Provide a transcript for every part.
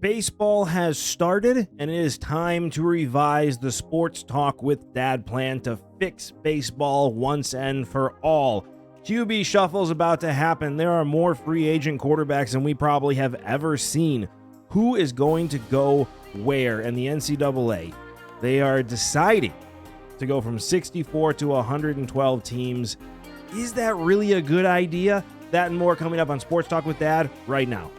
Baseball has started, and it is time to revise the Sports Talk with Dad plan to fix baseball once and for all. QB shuffle is about to happen. There are more free agent quarterbacks than we probably have ever seen. Who is going to go where? And the NCAA, they are deciding to go from 64 to 112 teams. Is that really a good idea? That and more coming up on Sports Talk with Dad right now.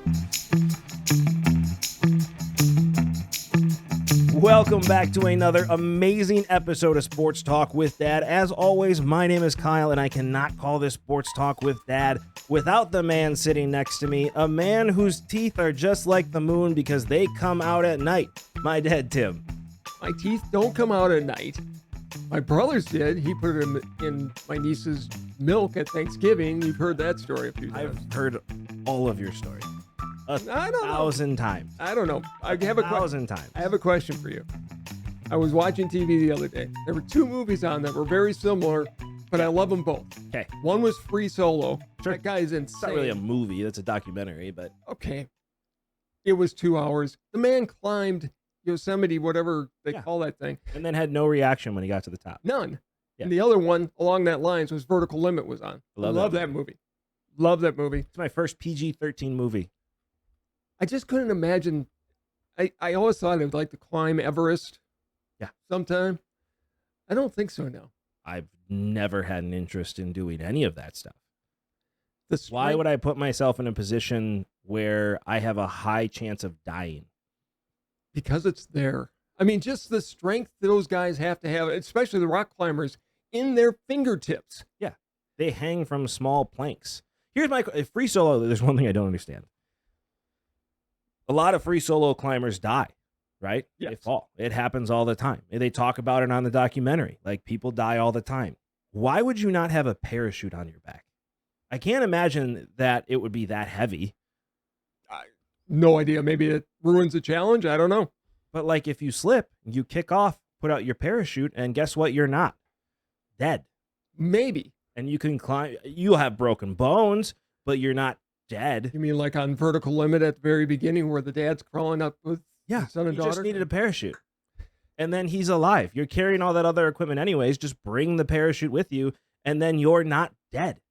Welcome back to another amazing episode of Sports Talk with Dad. As always, my name is Kyle, and I cannot call this Sports Talk with Dad without the man sitting next to me, a man whose teeth are just like the moon because they come out at night. My dad, Tim. My teeth don't come out at night. My brothers did. He put them in my niece's milk at Thanksgiving. You've heard that story a few times. I've heard all of your stories. I don't know. 1,000 times. I don't know. I have a 1,000 times. I have a question for you. I was watching TV the other day. There were two movies on that were very similar, but I love them both. Okay. One was Free Solo. Sure. That guy is insane. It's not really a movie. That's a documentary, but... Okay. It was 2 hours. The man climbed Yosemite, whatever they call that thing. And then had no reaction when he got to the top. None. Yeah. And the other one along that lines was Vertical Limit was on. I love that movie. Love that movie. It's my first PG-13 movie. I just couldn't imagine. I always thought I would like to climb Everest. Yeah. Sometime. I don't think so now. I've never had an interest in doing any of that stuff. Why Why would I put myself in a position where I have a high chance of dying? Because it's there. I mean, just the strength those guys have to have, especially the rock climbers, in their fingertips. Yeah. They hang from small planks. Here's my free solo. There's one thing I don't understand. A lot of free solo climbers die, right? Yes. They fall. It happens all the time. They talk about it on the documentary. Like, people die all the time. Why would you not have a parachute on your back? I can't imagine that it would be that heavy. No idea. Maybe it ruins the challenge. I don't know. But like, if you slip, you kick off, put out your parachute, and guess what? You're not dead. Maybe. And you can climb. You'll have broken bones, but you're not dead. You mean like on Vertical Limit at the very beginning where the dad's crawling up with his son and he daughter? just needed a parachute. And then he's alive. You're carrying all that other equipment anyways. Just bring the parachute with you, and then you're not dead.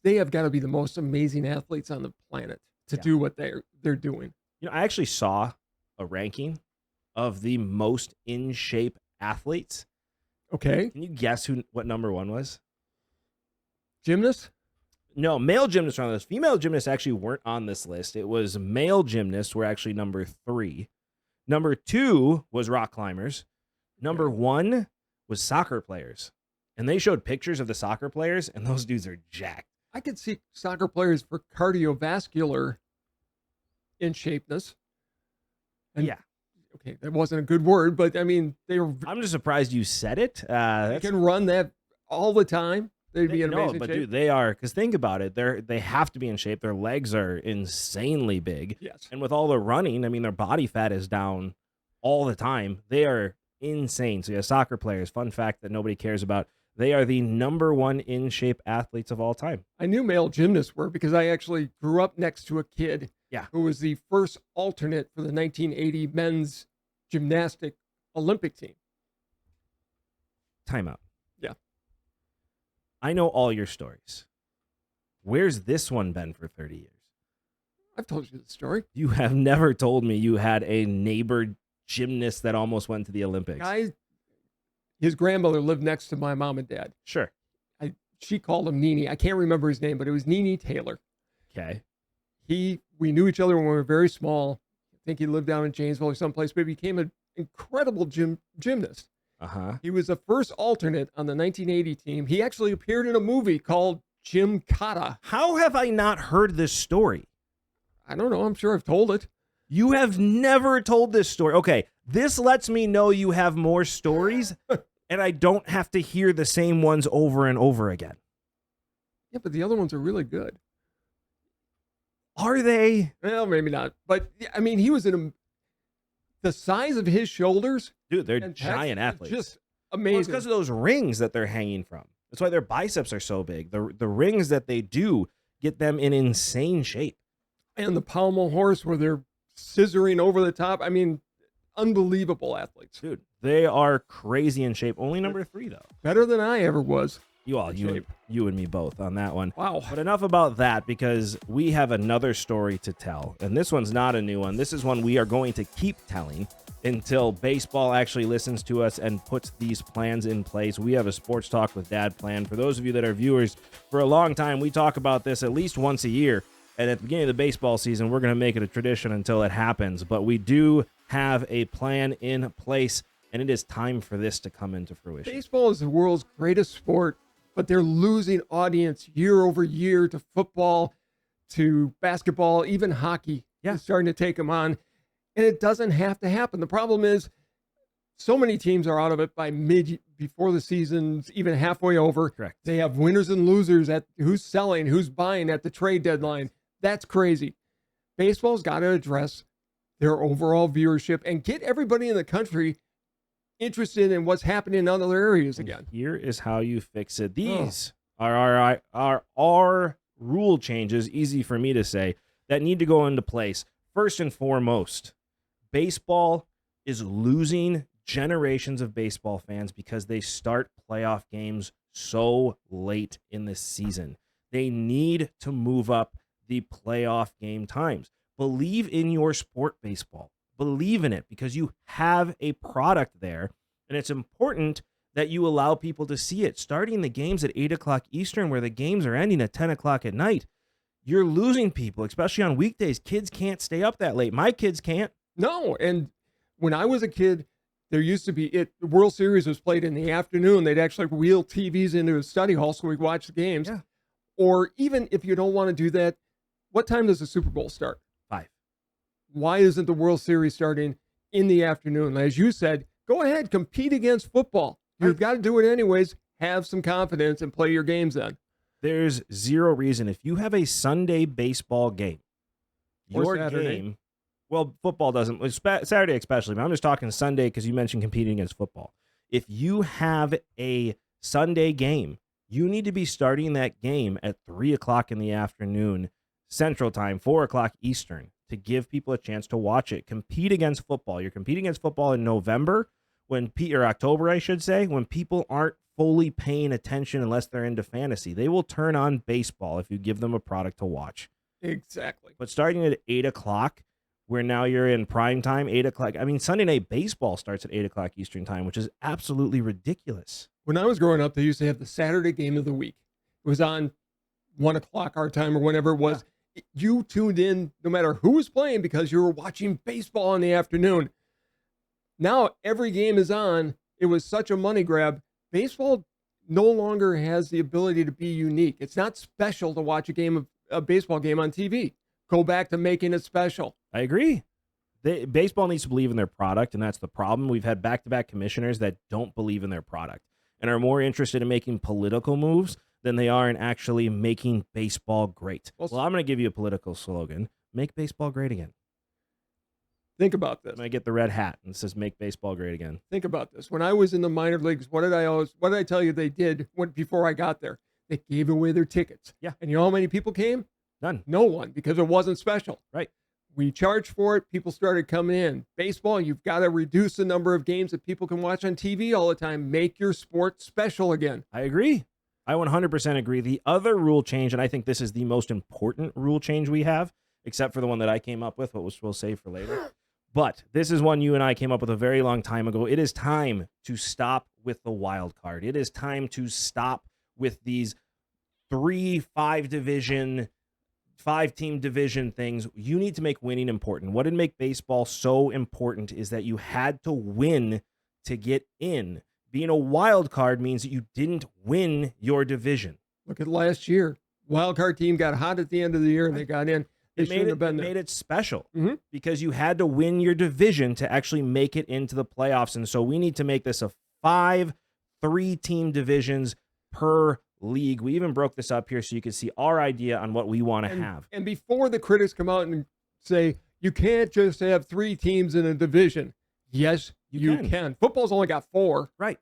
They have got to be the most amazing athletes on the planet to do what they're doing. You know, I actually saw a ranking of the most in shape athletes. Okay. Can you guess what number one was? Gymnasts? No, male gymnasts are on this. Female gymnasts actually weren't on this list. It was male gymnasts were actually number 3. Number 2 was rock climbers. Number 1 was soccer players. And they showed pictures of the soccer players, and those dudes are jacked. I could see soccer players for cardiovascular in shapeness. And, yeah. Okay, that wasn't a good word, but I mean, I'm just surprised you said it. They can run that all the time. They'd be in amazing but shape. dude, they are, because think about it. They have to be in shape. Their legs are insanely big. Yes. And with all the running, I mean, their body fat is down all the time. They are insane. So yeah, soccer players, fun fact that nobody cares about. They are the number 1 in shape athletes of all time. I knew male gymnasts were because I actually grew up next to a kid who was the first alternate for the 1980 men's gymnastic Olympic team. Timeout. Yeah. I know all your stories. Where's this one been for 30 years? I've told you the story. You have never told me you had a neighbor gymnast that almost went to the Olympics. His grandmother lived next to my mom and dad. Sure. She called him Nene. I can't remember his name, but it was Nene Taylor. Okay. We knew each other when we were very small. I think he lived down in Janesville or someplace, but he became an incredible gymnast. Uh-huh. He was the first alternate on the 1980 team. He actually appeared in a movie called Jim Cotta. How have I not heard this story? I don't know. I'm sure I've told it. You have never told this story. Okay, this lets me know you have more stories, and I don't have to hear the same ones over and over again. Yeah, but the other ones are really good. Are they? Well, maybe not. But, I mean, he was the size of his shoulders. Dude, they're giant athletes. Just amazing. Well, it's because of those rings that they're hanging from. That's why their biceps are so big. The rings that they do get them in insane shape. And the pommel horse where they're scissoring over the top. I mean, unbelievable athletes. Dude, they are crazy in shape. Only number 3, though. Better than I ever was. You and me both on that one. Wow. But enough about that, because we have another story to tell. And this one's not a new one. This is one we are going to keep telling until baseball actually listens to us and puts these plans in place. We have a Sports Talk with Dad plan. For those of you that are viewers, for a long time, we talk about this at least once a year. And at the beginning of the baseball season, we're going to make it a tradition until it happens. But we do have a plan in place, and it is time for this to come into fruition. Baseball is the world's greatest sport, but they're losing audience year over year to football, to basketball, even hockey. Yeah. Is starting to take them on, and it doesn't have to happen. The problem is so many teams are out of it by before the season's even halfway over. Correct. They have winners and losers at who's selling, who's buying at the trade deadline. That's crazy. Baseball's got to address their overall viewership and get everybody in the country interested in what's happening in other areas again. Here is how you fix it. These are our rule changes, easy for me to say, that need to go into place. First and foremost, baseball is losing generations of baseball fans because they start playoff games so late in the season. They need to move up the playoff game times. Believe in your sport, baseball. Believe in it, because you have a product there, and it's important that you allow people to see it. Starting the games at 8 o'clock Eastern, where the games are ending at 10 o'clock at night, you're losing people, especially on weekdays. Kids can't stay up that late. My kids can't. No, and when I was a kid, there used to be the World Series was played in the afternoon. They'd actually wheel TVs into a study hall so we'd watch the games. Yeah. Or even if you don't want to do that, what time does the Super Bowl start? 5. Why isn't the World Series starting in the afternoon? As you said, go ahead, compete against football. You've got to do it anyways. Have some confidence and play your games then. There's zero reason. If you have a Sunday baseball game, Or Saturday. game, well, football doesn't, Saturday especially, but I'm just talking Sunday because you mentioned competing against football. If you have a Sunday game, you need to be starting that game at 3 o'clock in the afternoon Central Time, 4 o'clock Eastern, to give people a chance to watch it. Compete against football. You're competing against football in November, or October, I should say, when people aren't fully paying attention unless they're into fantasy. They will turn on baseball if you give them a product to watch. Exactly. But starting at 8 o'clock, where now you're in prime time, 8 o'clock. I mean, Sunday Night Baseball starts at 8 o'clock Eastern Time, which is absolutely ridiculous. When I was growing up, they used to have the Saturday game of the week. It was on 1 o'clock our time or whenever it was. Yeah. You tuned in no matter who was playing because you were watching baseball in the afternoon. Now every game is on. It was such a money grab. Baseball no longer has the ability to be unique. It's not special to watch a baseball game on TV. Go back to making it special. I agree. Baseball needs to believe in their product, and that's the problem. We've had back-to-back commissioners that don't believe in their product and are more interested in making political moves than they are in actually making baseball great. Well, I'm going to give you a political slogan. Make baseball great again. Think about this. I'm going to get the red hat and it says make baseball great again. Think about this. When I was in the minor leagues, what did I tell you they did before I got there? They gave away their tickets. Yeah. And you know how many people came? None. No one, because it wasn't special. Right. We charged for it. People started coming in. Baseball, you've got to reduce the number of games that people can watch on TV all the time. Make your sport special again. I agree. I 100% agree. The other rule change, and I think this is the most important rule change we have, except for the one that I came up with, what we'll save for later. But this is one you and I came up with a very long time ago. It is time to stop with the wild card. It is time to stop with these 5-team division things. You need to make winning important. What did make baseball so important is that you had to win to get in. Being a wild card means that you didn't win your division. Look at last year. Wild card team got hot at the end of the year and they got in. It made it special because you had to win your division to actually make it into the playoffs. And so we need to make this a 5 3-team divisions per league. We even broke this up here so you can see our idea on what we want to have. And before the critics come out and say, you can't just have 3 teams in a division. Yes, you can. Football's only got 4. Right.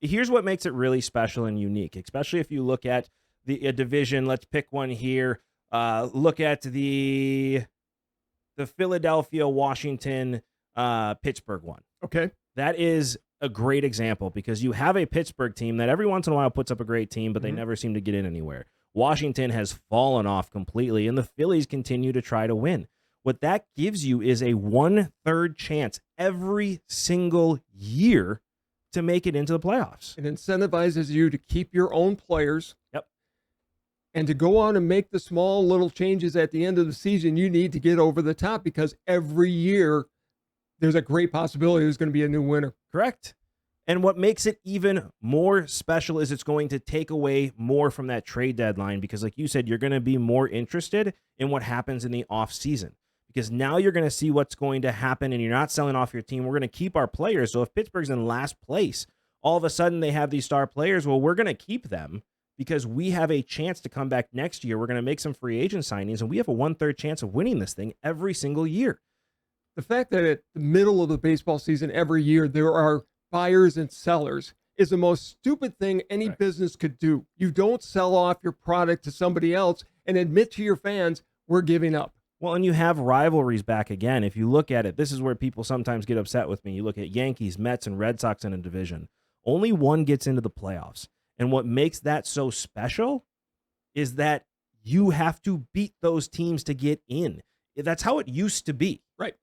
Here's what makes it really special and unique, especially if you look at a division. Let's pick one here. Look at the the Philadelphia, Washington, Pittsburgh one. Okay. That is a great example because you have a Pittsburgh team that every once in a while puts up a great team, but they never seem to get in anywhere. Washington has fallen off completely, and the Phillies continue to try to win. What that gives you is a 1/3 chance every single year to make it into the playoffs. It incentivizes you to keep your own players. Yep. And to go out and make the small little changes at the end of the season you need to get over the top, because every year there's a great possibility there's going to be a new winner. Correct. And what makes it even more special is it's going to take away more from that trade deadline because, like you said, you're going to be more interested in what happens in the offseason because now you're going to see what's going to happen and you're not selling off your team. We're going to keep our players. So if Pittsburgh's in last place, all of a sudden they have these star players. Well, we're going to keep them because we have a chance to come back next year. We're going to make some free agent signings, and we have a 1/3 chance of winning this thing every single year. The fact that at the middle of the baseball season every year there are buyers and sellers is the most stupid thing any business could do. You don't sell off your product to somebody else and admit to your fans, we're giving up. Well, and you have rivalries back again. If you look at it, this is where people sometimes get upset with me. You look at Yankees, Mets, and Red Sox in a division. Only one gets into the playoffs. And what makes that so special is that you have to beat those teams to get in. That's how it used to be. Right.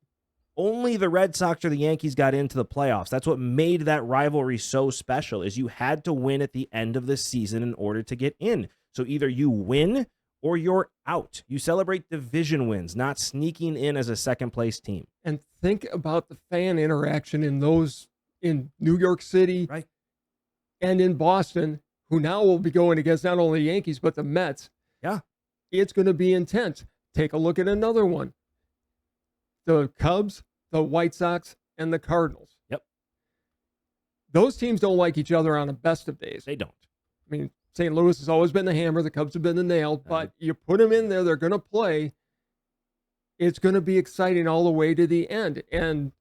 Only the Red Sox or the Yankees got into the playoffs. That's what made that rivalry so special is you had to win at the end of the season in order to get in. So either you win or you're out. You celebrate division wins, not sneaking in as a second-place team. And think about the fan interaction in New York City and in Boston, who now will be going against not only the Yankees, but the Mets. Yeah. It's going to be intense. Take a look at another one. The Cubs, the White Sox, and the Cardinals. Yep. Those teams don't like each other on the best of days. They don't. I mean, St. Louis has always been the hammer. The Cubs have been the nail. But you put them in there, they're going to play. It's going to be exciting all the way to the end. And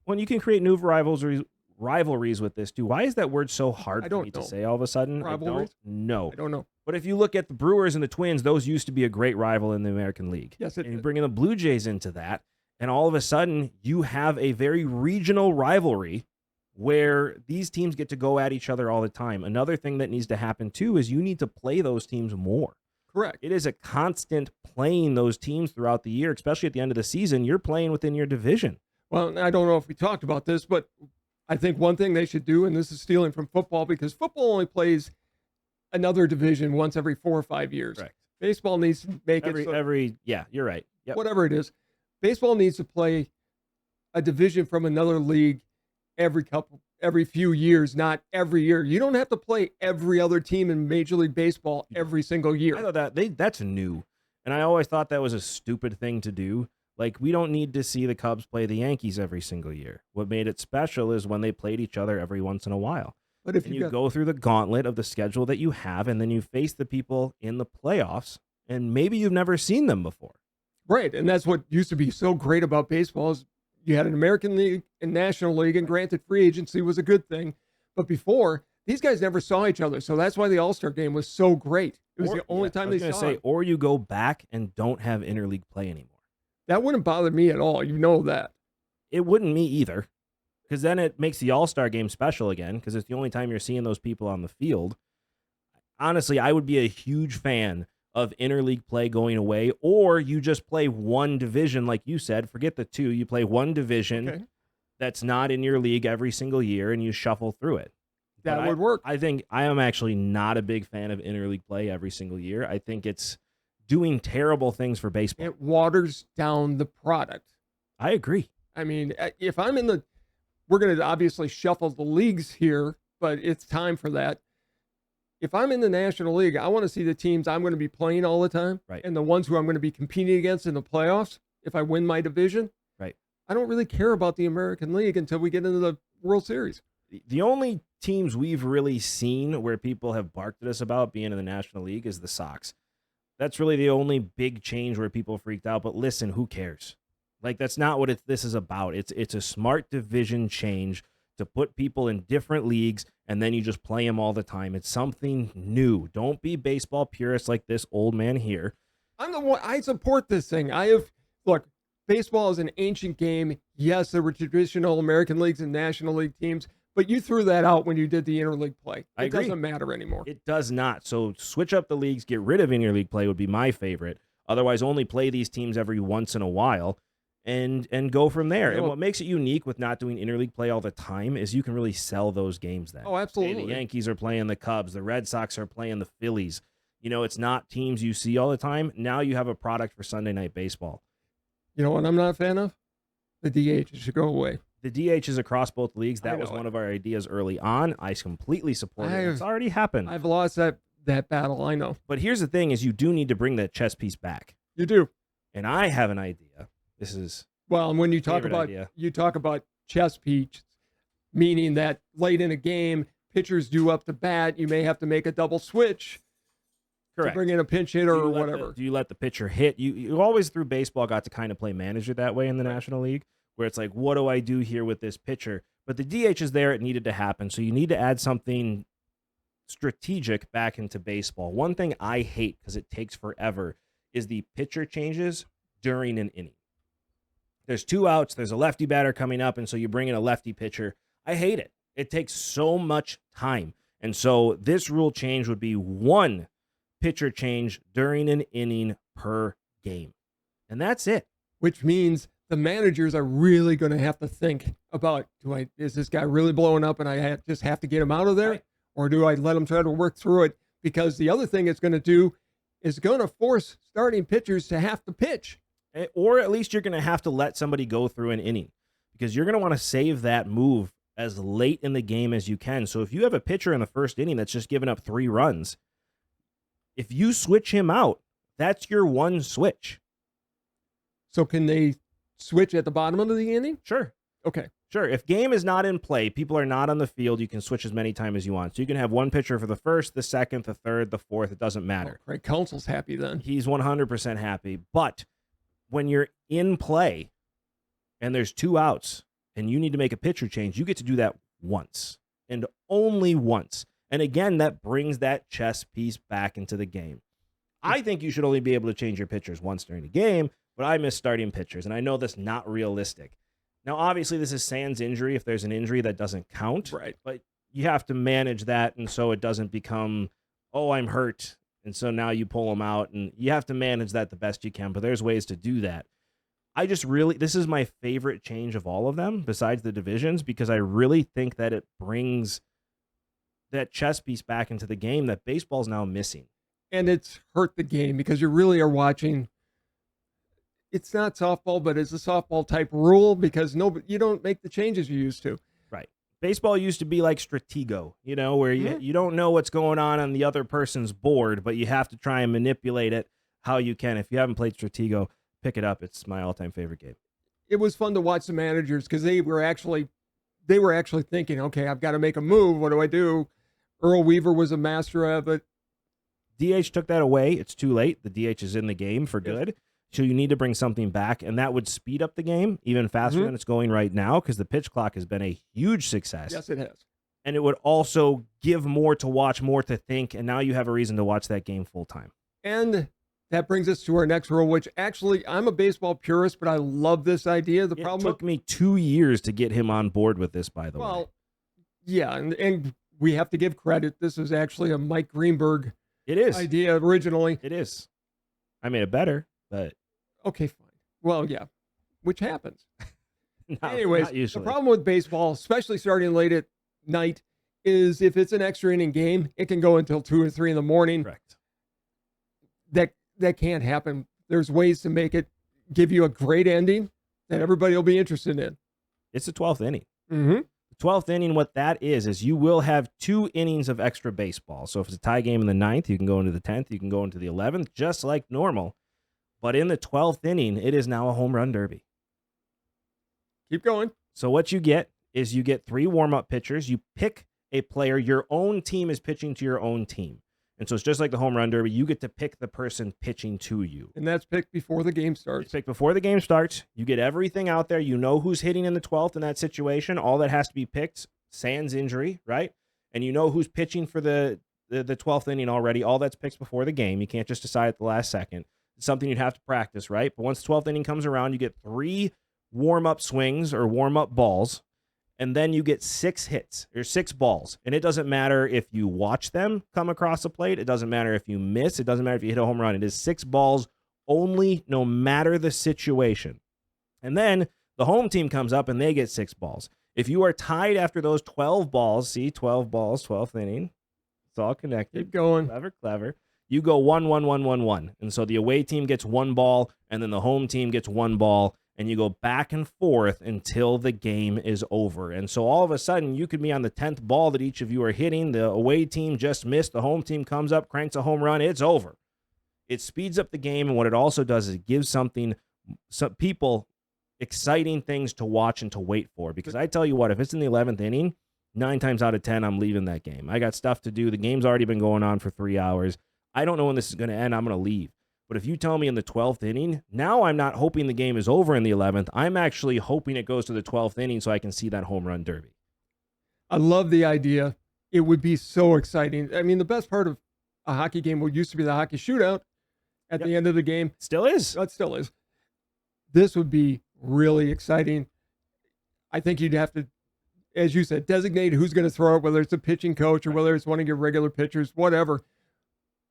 when you can create new rivalries with this, too. Why is that word so hard for me to say all of a sudden? Rivalries? I don't know. know. But if you look at the Brewers and the Twins, those used to be a great rival in the American League. Yes, and you bring in the Blue Jays into that, and all of a sudden you have a very regional rivalry where these teams get to go at each other all the time. Another thing that needs to happen, too, is you need to play those teams more. Correct. It is a constant playing those teams throughout the year, especially at the end of the season. You're playing within your division. Well, I don't know if we talked about this, but I think one thing they should do, and this is stealing from football, because football only plays another division once every 4 or 5 years. Correct. Baseball needs to make yeah, you're right. Yep. Whatever it is. Baseball needs to play a division from another league every few years, not every year. You don't have to play every other team in Major League Baseball every single year. I thought that's new. And I always thought that was a stupid thing to do. Like, we don't need to see the Cubs play the Yankees every single year. What made it special is when they played each other every once in a while. But if you go through the gauntlet of the schedule that you have, and then you face the people in the playoffs, and maybe you've never seen them before. Right, and that's what used to be so great about baseball is you had an American League and National League, and granted, free agency was a good thing. But before, these guys never saw each other, so that's why the All-Star game was so great. It was the only time they saw it. Or you go back and don't have interleague play anymore. That wouldn't bother me at all. You know that. It wouldn't me either, because then it makes the All-Star game special again, because it's the only time you're seeing those people on the field. Honestly, I would be a huge fan of interleague play going away, or you just play one division, like you said. Forget the two. You play one division that's not in your league every single year, and you shuffle through it. That would work. I think I am actually not a big fan of interleague play every single year. I think it's doing terrible things for baseball. It waters down the product. I agree. I mean, if I'm in we're going to obviously shuffle the leagues here, but it's time for that. If I'm in the National League, I want to see the teams I'm going to be playing all the time, and the ones who I'm going to be competing against in the playoffs if I win my division. Right. I don't really care about the American League until we get into the World Series. The only teams we've really seen where people have barked at us about being in the National League is the Sox. That's really the only big change where people freaked out. But listen, who cares? Like, that's not what this is about. It's a smart division change to put people in different leagues, and then you just play them all the time. It's something new. Don't be baseball purists like this old man here. I'm the one. I support this thing. Look, baseball is an ancient game. Yes, there were traditional American leagues and National League teams, but you threw that out when you did the interleague play. I agree. Doesn't matter anymore. It does not. So switch up the leagues, get rid of interleague play would be my favorite. Otherwise, only play these teams every once in a while and go from there. And what makes it unique with not doing interleague play all the time is you can really sell those games then. Oh, absolutely. Hey, the Yankees are playing the Cubs. The Red Sox are playing the Phillies. You know, it's not teams you see all the time. Now you have a product for Sunday Night Baseball. You know what I'm not a fan of? The DH should go away. The DH is across both leagues. That was one of our ideas early on. I completely support it. It's already happened. I've lost that battle, I know. But here's the thing is you do need to bring that chess piece back. You do. And I have an idea. This is well, and when you talk about chess piece, meaning that late in a game, pitchers due up to bat, you may have to make a double switch. Correct. To bring in a pinch hitter or whatever. Do you let the pitcher hit? You always through baseball got to kind of play manager that way in the National League, where it's like, what do I do here with this pitcher? But the DH is there. It needed to happen. So you need to add something strategic back into baseball. One thing I hate because it takes forever is the pitcher changes during an inning. There's 2 outs. There's a lefty batter coming up, and so you bring in a lefty pitcher. I hate it. It takes so much time. And so this rule change would be 1 pitcher change during an inning per game. And that's it. Which means the managers are really going to have to think about, is this guy really blowing up and I just have to get him out of there? Right. Or do I let him try to work through it? Because the other thing it's going to do is going to force starting pitchers to have to pitch. Or at least you're going to have to let somebody go through an inning because you're going to want to save that move as late in the game as you can. So if you have a pitcher in the first inning that's just given up 3 runs, if you switch him out, that's your 1 switch. So can they switch at the bottom of the inning? Sure. Okay. Sure. If game is not in play, people are not on the field, you can switch as many times as you want. So you can have 1 pitcher for the first, the second, the third, the fourth. It doesn't matter. Craig Counsell's happy then. He's 100% happy. But when you're in play and there's 2 outs and you need to make a pitcher change, you get to do that once and only once. And again, that brings that chess piece back into the game. I think you should only be able to change your pitchers once during the game, but I miss starting pitchers, and I know that's not realistic. Now, obviously, this is sans injury. If there's an injury, that doesn't count. Right. But you have to manage that, and so it doesn't become, oh, I'm hurt, and so now you pull them out, and you have to manage that the best you can, but there's ways to do that. This is my favorite change of all of them, besides the divisions, because I really think that it brings that chess piece back into the game that baseball's now missing. And it's hurt the game because you really are watching. It's not softball, but it's a softball type rule because you don't make the changes you used to. Right. Baseball used to be like Stratego, where you don't know what's going on the other person's board, but you have to try and manipulate it how you can. If you haven't played Stratego, pick it up. It's my all-time favorite game. It was fun to watch the managers because they were actually thinking, okay, I've got to make a move. What do I do? Earl Weaver was a master of it. DH took that away. It's too late. The DH is in the game for good. So you need to bring something back, and that would speed up the game even faster than it's going right now because the pitch clock has been a huge success. Yes, it has. And it would also give more to watch, more to think, and now you have a reason to watch that game full time. And that brings us to our next rule, which actually I'm a baseball purist, but I love this idea. It took me 2 years to get him on board with this, by the way. Well, yeah, and we have to give credit. This is actually a Mike Greenberg idea originally. It is. I made it better, but... Okay, fine. Well, yeah, which happens. Anyways, the problem with baseball, especially starting late at night, is if it's an extra inning game, it can go until 2 or 3 in the morning. Correct. That can't happen. There's ways to make it give you a great ending that everybody will be interested in. It's the 12th inning. Mm-hmm. The 12th inning, what that is you will have 2 innings of extra baseball. So if it's a tie game in the 9th, you can go into the 10th, you can go into the 11th, just like normal. But in the 12th inning, it is now a home run derby. Keep going. So what you get is you get 3 warm-up pitchers. You pick a player. Your own team is pitching to your own team. And so it's just like the home run derby. You get to pick the person pitching to you. And that's picked before the game starts. It's picked before the game starts. You get everything out there. You know who's hitting in the 12th in that situation. All that has to be picked, sans injury, right? And you know who's pitching for the 12th inning already. All that's picked before the game. You can't just decide at the last second. It's something you'd have to practice, right? But once the 12th inning comes around, you get 3 warm-up swings or warm-up balls, and then you get 6 hits or 6 balls. And it doesn't matter if you watch them come across the plate. It doesn't matter if you miss. It doesn't matter if you hit a home run. It is 6 balls only, no matter the situation. And then the home team comes up and they get 6 balls. If you are tied after those 12 balls, see, 12 balls, 12th inning, it's all connected. Keep going. Clever. You go 1-1-1-1-1. And so the away team gets 1 ball, and then the home team gets 1 ball, and you go back and forth until the game is over. And so all of a sudden, you could be on the 10th ball that each of you are hitting. The away team just missed. The home team comes up, cranks a home run. It's over. It speeds up the game, and what it also does is it gives some people exciting things to watch and to wait for. Because I tell you what, if it's in the 11th inning, 9 times out of 10, I'm leaving that game. I got stuff to do. The game's already been going on for 3 hours. I don't know when this is going to end. I'm going to leave. But if you tell me in the 12th inning, now I'm not hoping the game is over in the 11th. I'm actually hoping it goes to the 12th inning so I can see that home run derby. I love the idea. It would be so exciting. I mean, the best part of a hockey game used to be the hockey shootout at the end of the game. Still is. It still is. This would be really exciting. I think you'd have to, as you said, designate who's going to throw it, whether it's a pitching coach or whether it's one of your regular pitchers, whatever.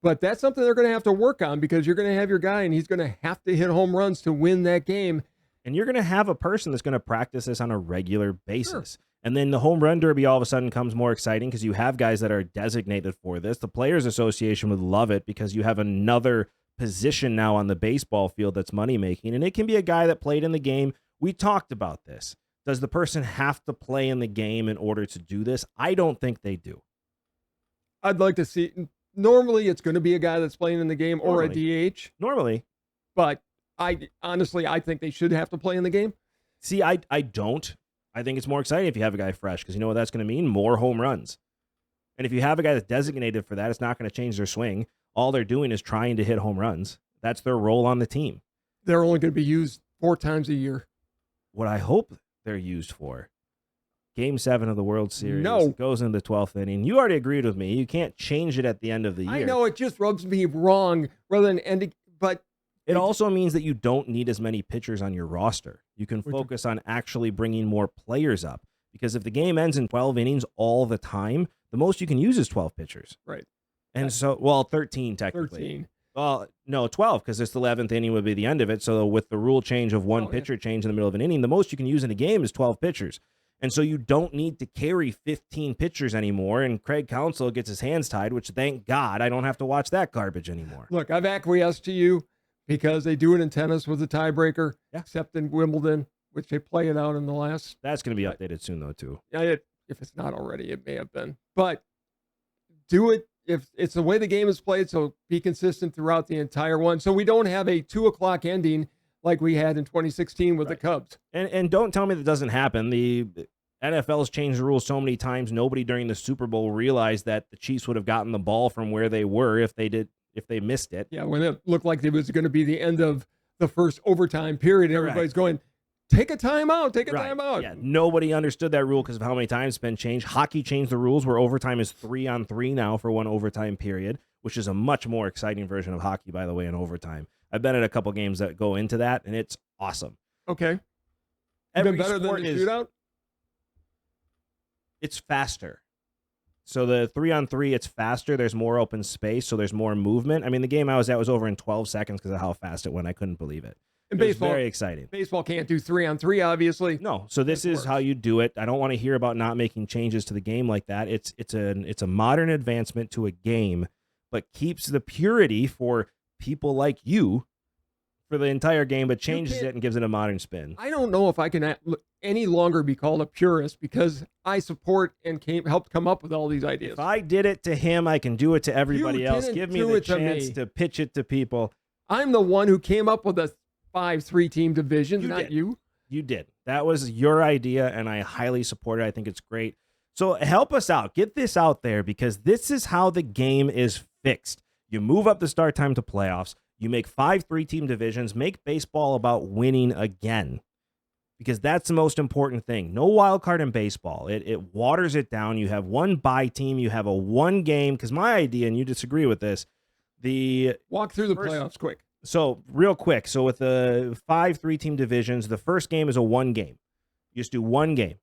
But that's something they're going to have to work on because you're going to have your guy and he's going to have to hit home runs to win that game. And you're going to have a person that's going to practice this on a regular basis. Sure. And then the home run derby all of a sudden comes more exciting because you have guys that are designated for this. The Players Association would love it because you have another position now on the baseball field that's money-making. And it can be a guy that played in the game. We talked about this. Does the person have to play in the game in order to do this? I don't think they do. I'd like to see... Normally, it's going to be a guy that's playing in the game or a DH. Normally. But I think they should have to play in the game. See, I don't. I think it's more exciting if you have a guy fresh because you know what that's going to mean? More home runs. And if you have a guy that's designated for that, it's not going to change their swing. All they're doing is trying to hit home runs. That's their role on the team. They're only going to be used 4 times a year. What I hope they're used for. Game 7 of the World Series. No. It goes into the 12th inning. You already agreed with me. You can't change it at the end of the year. I know, it just rubs me wrong rather than ending, but... It also means that you don't need as many pitchers on your roster. You can focus on actually bringing more players up. Because if the game ends in 12 innings all the time, the most you can use is 12 pitchers. Right. And so, well, 13 technically. 13. Well, no, 12, because this 11th inning would be the end of it. So with the rule change of one pitcher change in the middle of an inning, the most you can use in a game is 12 pitchers. And so you don't need to carry 15 pitchers anymore. And Craig Counsell gets his hands tied, which thank God I don't have to watch that garbage anymore. Look, I've acquiesced to you because they do it in tennis with a tiebreaker, except in Wimbledon, which they play it out in the last. That's going to be updated soon, though, too. If it's not already, it may have been. But do it if it's the way the game is played, so be consistent throughout the entire one. So we don't have a 2:00 ending like we had in 2016 with the Cubs. And don't tell me that doesn't happen. The NFL's changed the rules so many times, nobody during the Super Bowl realized that the Chiefs would have gotten the ball from where they were if they missed it. Yeah, when it looked like it was going to be the end of the first overtime period, everybody's going, take a timeout, take a timeout. Yeah, nobody understood that rule because of how many times it's been changed. Hockey changed the rules where overtime is 3-on-3 now for one overtime period, which is a much more exciting version of hockey, by the way, in overtime. I've been at a couple games that go into that, and it's awesome. Okay. Every better than the shootout? It's faster. So the 3-on-3, it's faster. There's more open space, so there's more movement. I mean, the game I was at was over in 12 seconds because of how fast it went. I couldn't believe it. And baseball, very exciting. Baseball can't do 3-on-3, obviously. No, so this is how you do it. I don't want to hear about not making changes to the game like that. It's a modern advancement to a game, but keeps the purity for people like you for the entire game, but changes it and gives it a modern spin. I don't know if I can any longer be called a purist because I support and helped come up with all these ideas. If I did it to him, I can do it to everybody else. Give me the chance to pitch it to people. I'm the one who came up with a 5-3 team division, not you. You did. That was your idea, and I highly support it. I think it's great. So help us out. Get this out there because this is how the game is fixed. You move up the start time to playoffs. You make 5 3-team divisions. Make baseball about winning again because that's the most important thing. No wild card in baseball. It waters it down. You have one bye team. You have a one game because my idea, and you disagree with this, walk through the playoffs quick. So real quick, so with the 5 3-team divisions, the first game is a 1 game. You just do 1 game.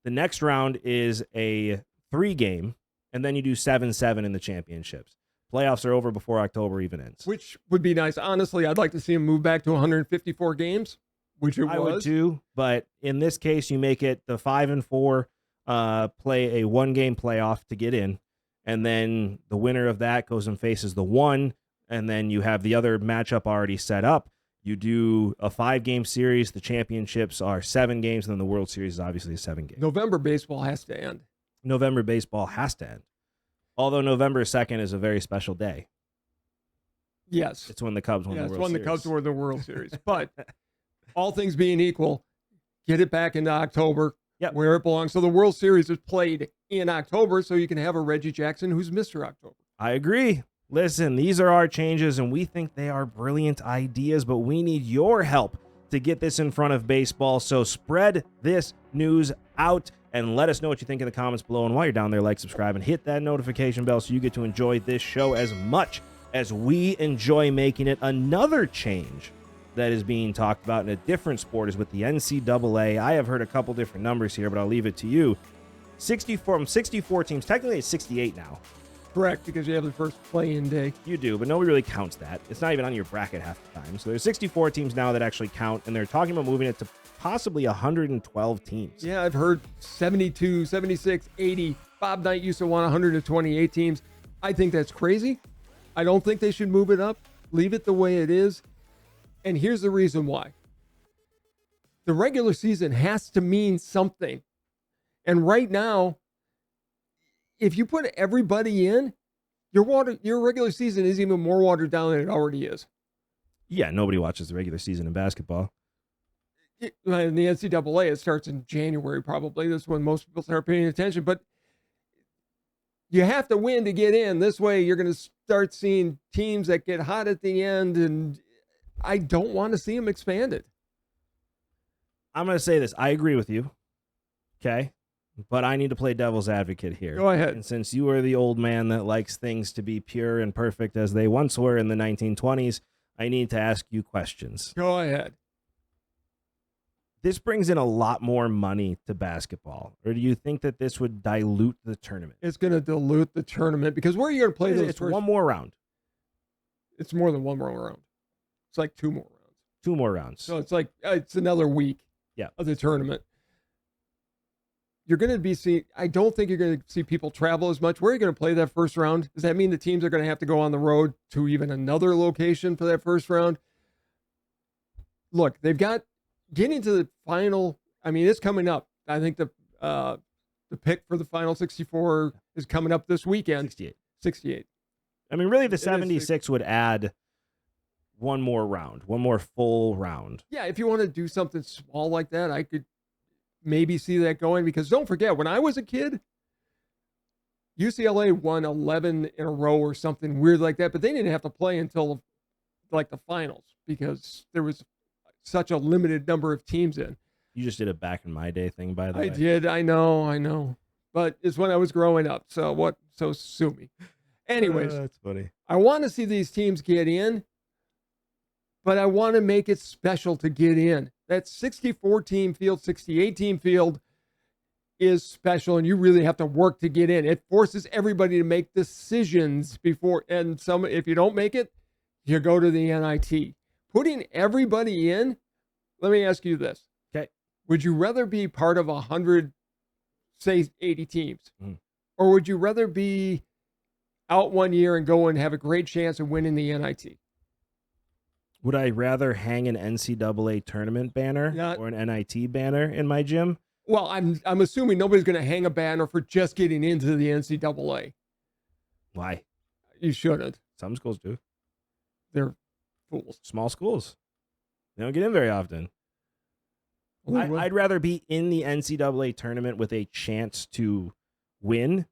The next round is a 3 game, and then you do 7-7 in the championships. Playoffs are over before October even ends. Which would be nice. Honestly, I'd like to see him move back to 154 games, which it was. I would too, but in this case, you make it the 5 and 4 play a 1-game playoff to get in, and then the winner of that goes and faces the 1, and then you have the other matchup already set up. You do a 5-game series. The championships are 7 games, and then the World Series is obviously a 7-game. November baseball has to end. November baseball has to end. Although November 2nd is a very special day. Yes. It's when the Cubs won the World Series. It's when the Cubs won the World Series. But all things being equal, get it back into October where it belongs. So the World Series is played in October, so you can have a Reggie Jackson who's Mr. October. I agree. Listen, these are our changes, and we think they are brilliant ideas, but we need your help to get this in front of baseball. So spread this news out and let us know what you think in the comments below. And while you're down there, like, subscribe, and hit that notification bell so you get to enjoy this show as much as we enjoy making it. Another change that is being talked about in a different sport is with the NCAA. I have heard a couple different numbers here, but I'll leave it to you. 64 teams. Technically, it's 68 now. Correct, because you have the first play-in day. You do, but nobody really counts that. It's not even on your bracket half the time. So there's 64 teams now that actually count, and they're talking about moving it to possibly 112 teams. Yeah, I've heard 72, 76, 80. Bob Knight used to want 128 teams. I think that's crazy. I don't think they should move it up. Leave it the way it is. And here's the reason why. The regular season has to mean something. And right now, if you put everybody in, your regular season is even more watered down than it already is. Yeah, nobody watches the regular season in basketball. In the NCAA, it starts in January probably. That's when most people start paying attention. But you have to win to get in. This way, you're going to start seeing teams that get hot at the end, and I don't want to see them expanded. I'm going to say this. I agree with you, okay? But I need to play devil's advocate here. Go ahead. And since you are the old man that likes things to be pure and perfect as they once were in the 1920s, I need to ask you questions. Go ahead. This brings in a lot more money to basketball. Or do you think that this would dilute the tournament? It's going to dilute the tournament because where are you going to play those It's one more round. It's more than one more round. It's like 2 more rounds. 2 more rounds. So it's like it's another week of the tournament. You're going to be seeing, I don't think you're going to see people travel as much. Where are you going to play that first round? Does that mean the teams are going to have to go on the road to even another location for that first round? Look, they've got getting to the final. I mean, it's coming up. I think the pick for the final 64 is coming up this weekend. 68. I mean, really, the 76 would add one more round, one more full round. Yeah, if you want to do something small like that, I could maybe see that going, because don't forget, when I was a kid, UCLA won 11 in a row or something weird like that, but they didn't have to play until like the finals because there was such a limited number of teams in. You just did a back in my day thing, by the way. I did. I know. But it's when I was growing up. So what? So sue me. Anyways, that's funny. I want to see these teams get in, but I want to make it special to get in. That 64-team field, 68-team field is special, and you really have to work to get in. It forces everybody to make decisions before, and if you don't make it, you go to the NIT. Putting everybody in, let me ask you this. Okay. Would you rather be part of 100, say 80 teams, or would you rather be out one year and go and have a great chance of winning the NIT? Would I rather hang an NCAA tournament banner or an NIT banner in my gym? Well, I'm assuming nobody's going to hang a banner for just getting into the NCAA. Why? You shouldn't. Some schools do. They're fools. Small schools. They don't get in very often. I'd rather be in the NCAA tournament with a chance to win.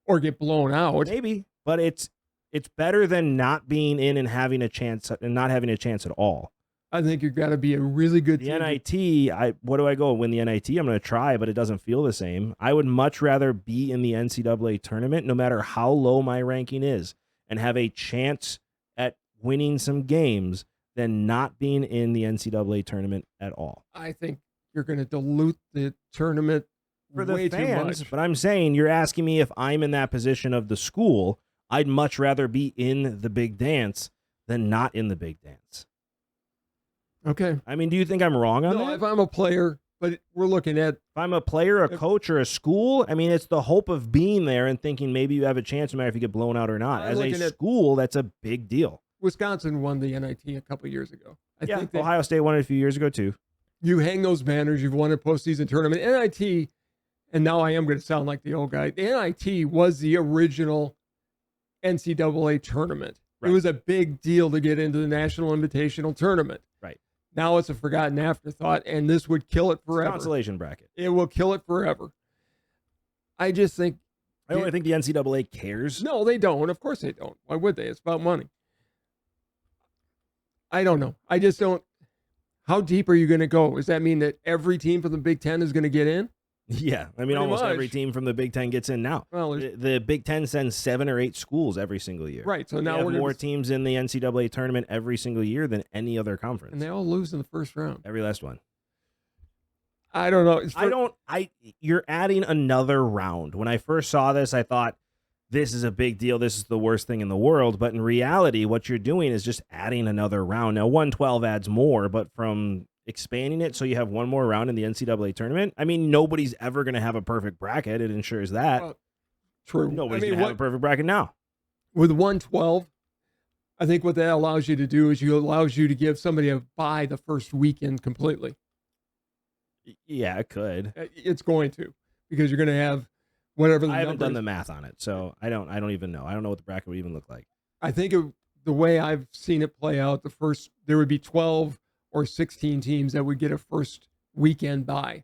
Or get blown out. Maybe, but it's better than not being in and having a chance and not having a chance at all. I think you've got to be a really good team. The NIT, what do I go win the NIT? I'm going to try, but it doesn't feel the same. I would much rather be in the NCAA tournament, no matter how low my ranking is, and have a chance at winning some games than not being in the NCAA tournament at all. I think you're going to dilute the tournament For the way too fans, much. but I'm saying, you're asking me if I'm in that position of the school, I'd much rather be in the big dance than not in the big dance. Okay. I mean, do you think I'm wrong on No, that? if I'm a player, but we're looking at, If I'm a player, a coach, or a school, I mean, it's the hope of being there and thinking maybe you have a chance no matter if you get blown out or not. I'm As a looking at- school, that's a big deal. Wisconsin won the NIT a couple years ago. I think that Ohio State won it a few years ago, too. you hang those banners, you've won a postseason tournament. NIT, and now I am going to sound like the old guy. The NIT was the original NCAA tournament. Right. It was a big deal to get into the National Invitational Tournament. Right. Now it's a forgotten afterthought, and this would kill it forever. Consolation bracket. It will kill it forever. I just think, I don't think the NCAA cares. no, they don't. Of course they don't. Why would they? It's about money. I don't know. I just don't. How deep are you going to go? Does that mean that every team from the Big Ten is going to get in? Yeah, I mean, Pretty almost every much. team from the Big Ten gets in now. Well, there's- The Big Ten sends 7 or 8 schools every single year. right. So They now have we're more more, teams in the NCAA tournament every single year than any other conference. and they all lose in the first round. Every last one. I don't know. You're adding another round. When I first saw this, I thought, this is a big deal. This is the worst thing in the world. But in reality, what you're doing is just adding another round. Now, 112 adds more, but from expanding it so you have one more round in the NCAA tournament, I mean, nobody's ever going to have a perfect bracket. It ensures that. Well, true. Nobody's I mean, going to have a perfect bracket now. with 112, I think what that allows you to do is allows you to give somebody a bye the first weekend completely. Yeah, it could. It's going to, because you're going to have whatever the I haven't done numbers- the math on it, so I don't even know. I don't know what the bracket would even look like. I think the way I've seen it play out, there would be 12 or 16 teams that would get a first weekend bye,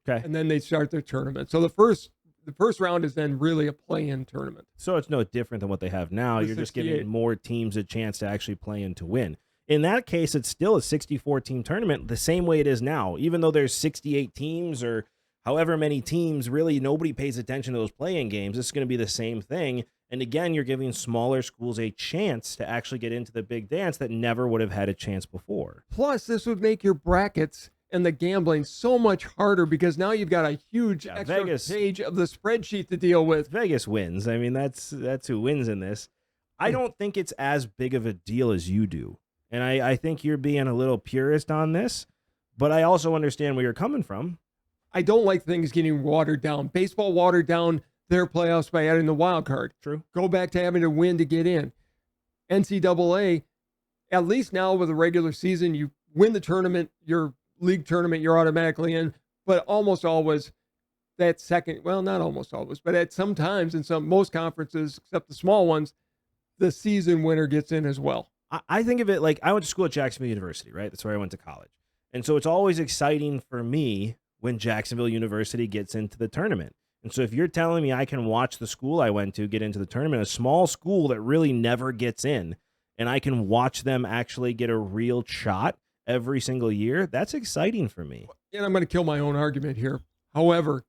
Okay. and then they start their tournament. So the first round is then really a play-in tournament. So it's no different than what they have now. The You're just 68. giving more teams a chance to actually play in to win. In that case, it's still a 64-team tournament the same way it is now. Even though there's 68 teams or however many teams, really nobody pays attention to those play-in games. It's going to be the same thing. And again, you're giving smaller schools a chance to actually get into the big dance that never would have had a chance before. Plus, this would make your brackets and the gambling so much harder, because now you've got a huge extra Vegas- page of the spreadsheet to deal with. Vegas wins. I mean, that's who wins in this. I don't think it's as big of a deal as you do. And I think you're being a little purist on this, but I also understand where you're coming from. I don't like things getting watered down. Baseball watered down their playoffs by adding the wild card. True. Go back to having to win to get in. NCAA, at least now with the regular season, you win the tournament, your league tournament, you're automatically in. But almost always that second, well, not almost always, but at some times in most conferences, except the small ones, the season winner gets in as well. I think of it like I went to school at Jacksonville University, right? That's where I went to college. And so it's always exciting for me when Jacksonville University gets into the tournament. And so if you're telling me I can watch the school I went to get into the tournament, a small school that really never gets in, and I can watch them actually get a real shot every single year, that's exciting for me. And I'm going to kill my own argument here. However,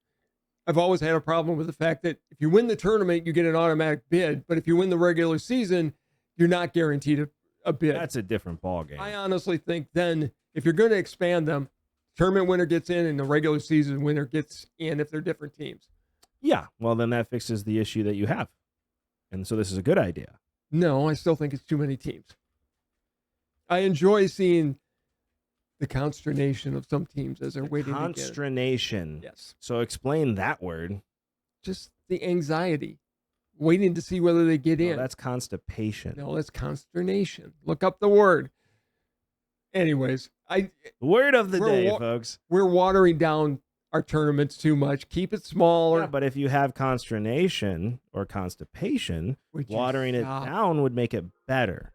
I've always had a problem with the fact that if you win the tournament, you get an automatic bid. But if you win the regular season, you're not guaranteed a bid. That's a different ballgame. I honestly think then if you're going to expand them, tournament winner gets in and the regular season winner gets in if they're different teams. Yeah, well, then that fixes the issue that you have. And so this is a good idea. No, I still think it's too many teams. I enjoy seeing the consternation of some teams as they're waiting to get in. Consternation. Yes. So explain that word. Just the anxiety, waiting to see whether they get No, in. that's constipation. No, that's consternation. Look up the word. Anyways, Word of the We're day, wa- folks. we're watering down our tournaments too much. Keep it smaller. Yeah, but if you have consternation or constipation, Would you watering it stop down would make it better.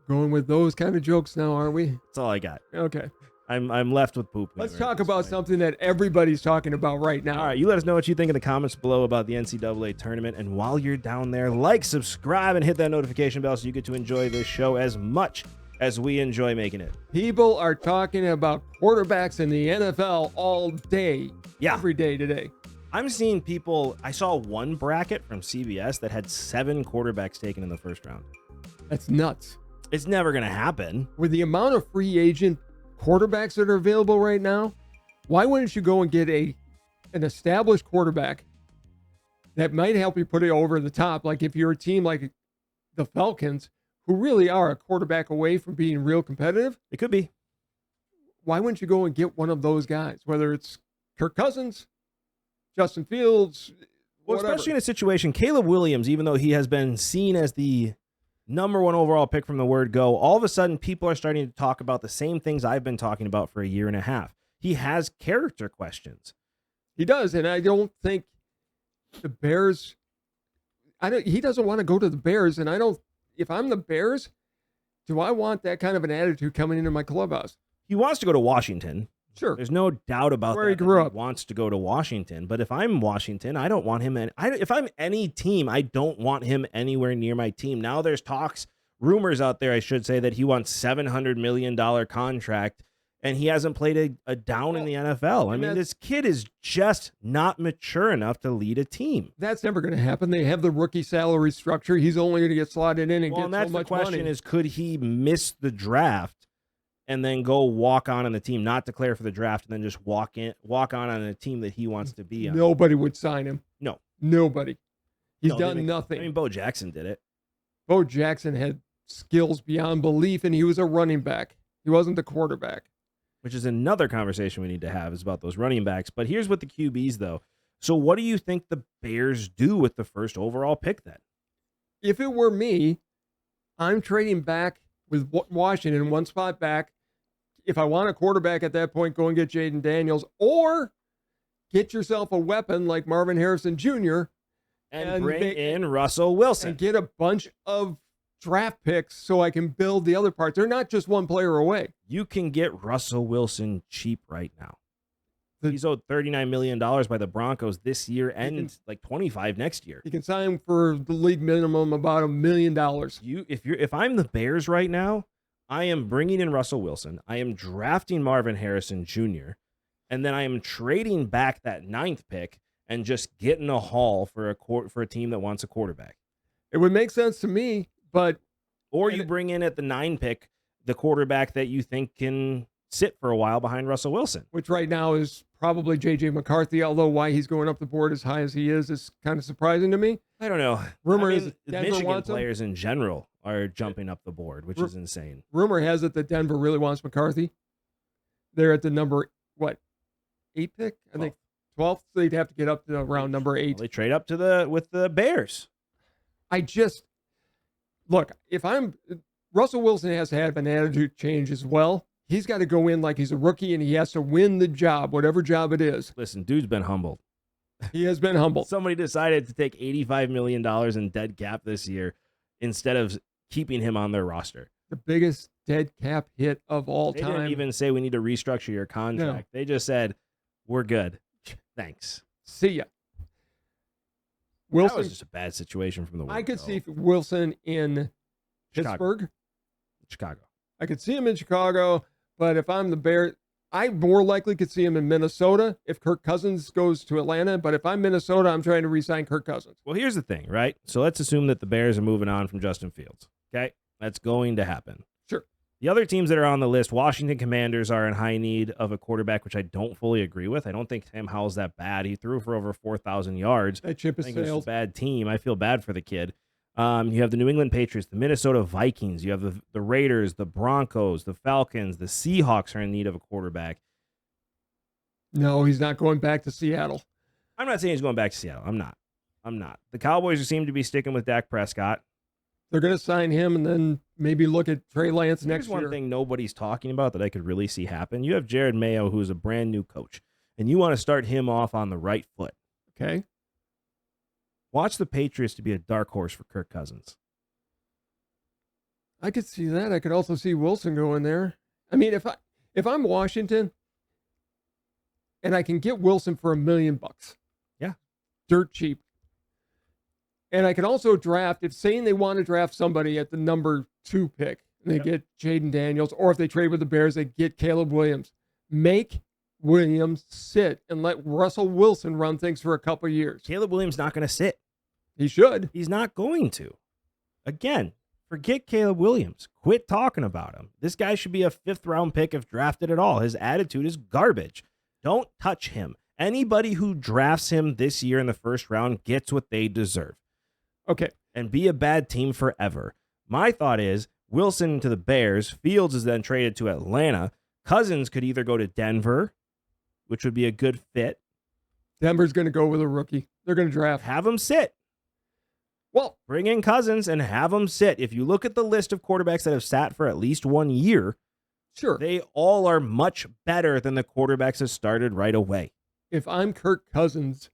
going with those kind of jokes now, aren't we? That's all I got. Okay. I'm left with poop. Let's humor at talk this about point. something that everybody's talking about right now. All right, you let us know what you think in the comments below about the NCAA tournament. And while you're down there, like, subscribe, and hit that notification bell so you get to enjoy this show as much as we enjoy making it. People are talking about quarterbacks in the NFL all day. Yeah. Every day today. I'm seeing people. I saw one bracket from CBS that had 7 quarterbacks taken in the first round. That's nuts. It's never going to happen. With the amount of free agent quarterbacks that are available right now, why wouldn't you go and get an established quarterback that might help you put it over the top? Like if you're a team like the Falcons, who really are a quarterback away from being real competitive. It could be. Why wouldn't you go and get one of those guys, whether it's Kirk Cousins, Justin Fields, well, whatever. Especially in a situation, Caleb Williams, even though he has been seen as the number 1 overall pick from the word go, all of a sudden people are starting to talk about the same things I've been talking about for a year and a half. He has character questions. He does, and I don't think the Bears. He doesn't want to go to the Bears, and I don't. If I'm the Bears, do I want that kind of an attitude coming into my clubhouse? He wants to go to Washington. Sure. There's no doubt about where that. He grew up. He wants to go to Washington. But if I'm Washington, I don't want him. If I'm any team, I don't want him anywhere near my team. Now there's rumors out there, I should say, that he wants $700 million contract, and he hasn't played a down in the NFL. I mean, this kid is just not mature enough to lead a team. That's never going to happen. They have the rookie salary structure. He's only going to get slotted in and get so much money. The question is, could he miss the draft and then go walk on the team, not declare for the draft, and then just walk on a team that he wants to be on? Nobody would sign him. No. Nobody. He's done nothing. I mean, Bo Jackson did it. Bo Jackson had skills beyond belief, and he was a running back. He wasn't the quarterback. Which is another conversation we need to have, is about those running backs. But here's what the QBs, though. So what do you think the Bears do with the first overall pick then? If it were me, I'm trading back with Washington, one spot back. If I want a quarterback at that point, go and get Jaden Daniels, or get yourself a weapon like Marvin Harrison Jr. and bring in Russell Wilson. And get a bunch of draft picks so I can build the other parts. They're not just one player away. You can get Russell Wilson cheap right now. He's owed $39 million by the Broncos this year and like $25 next year. You can sign for the league minimum about $1 million. If I'm the Bears right now, I am bringing in Russell Wilson. I am drafting Marvin Harrison Jr. And then I am trading back that 9th pick and just getting a haul for a team that wants a quarterback. It would make sense to me, or you bring in at the 9 pick the quarterback that you think can sit for a while behind Russell Wilson, which right now is probably J.J. McCarthy, although why he's going up the board as high as he is kind of surprising to me. I don't know. Rumor is Michigan players in general are jumping up the board, which is insane. Rumor has it that Denver really wants McCarthy. They're at the number, 8 pick? I think 12th. So they'd have to get up to around number 8. Well, they trade up with the Bears. Look, if I'm Russell Wilson has to have an attitude change as well. He's got to go in like he's a rookie and he has to win the job, whatever job it is. Listen, dude's been humbled. He has been humbled. Somebody decided to take $85 million in dead cap this year instead of keeping him on their roster. The biggest dead cap hit of all time. They didn't even say we need to restructure your contract. No. They just said, we're good. Thanks. See ya. Wilson, that was just a bad situation from the word. I could see Wilson in Pittsburgh. Chicago. I could see him in Chicago, but if I'm the Bears, I more likely could see him in Minnesota if Kirk Cousins goes to Atlanta. But if I'm Minnesota, I'm trying to re-sign Kirk Cousins. Well, here's the thing, right? So let's assume that the Bears are moving on from Justin Fields. Okay? That's going to happen. Sure. The other teams that are on the list, Washington Commanders are in high need of a quarterback, which I don't fully agree with. I don't think Sam Howell's that bad. He threw for over 4,000 yards. That chip is sailed. It's a bad team. I feel bad for the kid. You have the New England Patriots, the Minnesota Vikings. You have the Raiders, the Broncos, the Falcons. The Seahawks are in need of a quarterback. No, he's not going back to Seattle. I'm not saying he's going back to Seattle. I'm not. The Cowboys seem to be sticking with Dak Prescott. They're going to sign him and then maybe look at Trey Lance next year. Here's one thing nobody's talking about that I could really see happen. You have Jared Mayo, who's a brand new coach, and you want to start him off on the right foot. Okay. Watch the Patriots to be a dark horse for Kirk Cousins. I could see that. I could also see Wilson going there. I mean, if I'm Washington and I can get Wilson for $1 million, yeah, dirt cheap, and I can also draft, if saying they want to draft somebody at the number 2 pick, and they get Jaden Daniels, or if they trade with the Bears, they get Caleb Williams. Make Williams sit and let Russell Wilson run things for a couple of years. Caleb Williams not going to sit. He should. He's not going to. Again, Forget Caleb Williams. Quit talking about him. This guy should be a 5th-round pick if drafted at all. His attitude is garbage. Don't touch him. Anybody who drafts him this year in the 1st round gets what they deserve. Okay. And be a bad team forever. My thought is Wilson to the Bears. Fields is then traded to Atlanta. Cousins could either go to Denver, which would be a good fit. Denver's going to go with a rookie. They're going to draft. Have him sit. Well, bring in Cousins and have him sit. If you look at the list of quarterbacks that have sat for at least 1 year, sure, they all are much better than the quarterbacks that started right away. If I'm Kirk Cousins,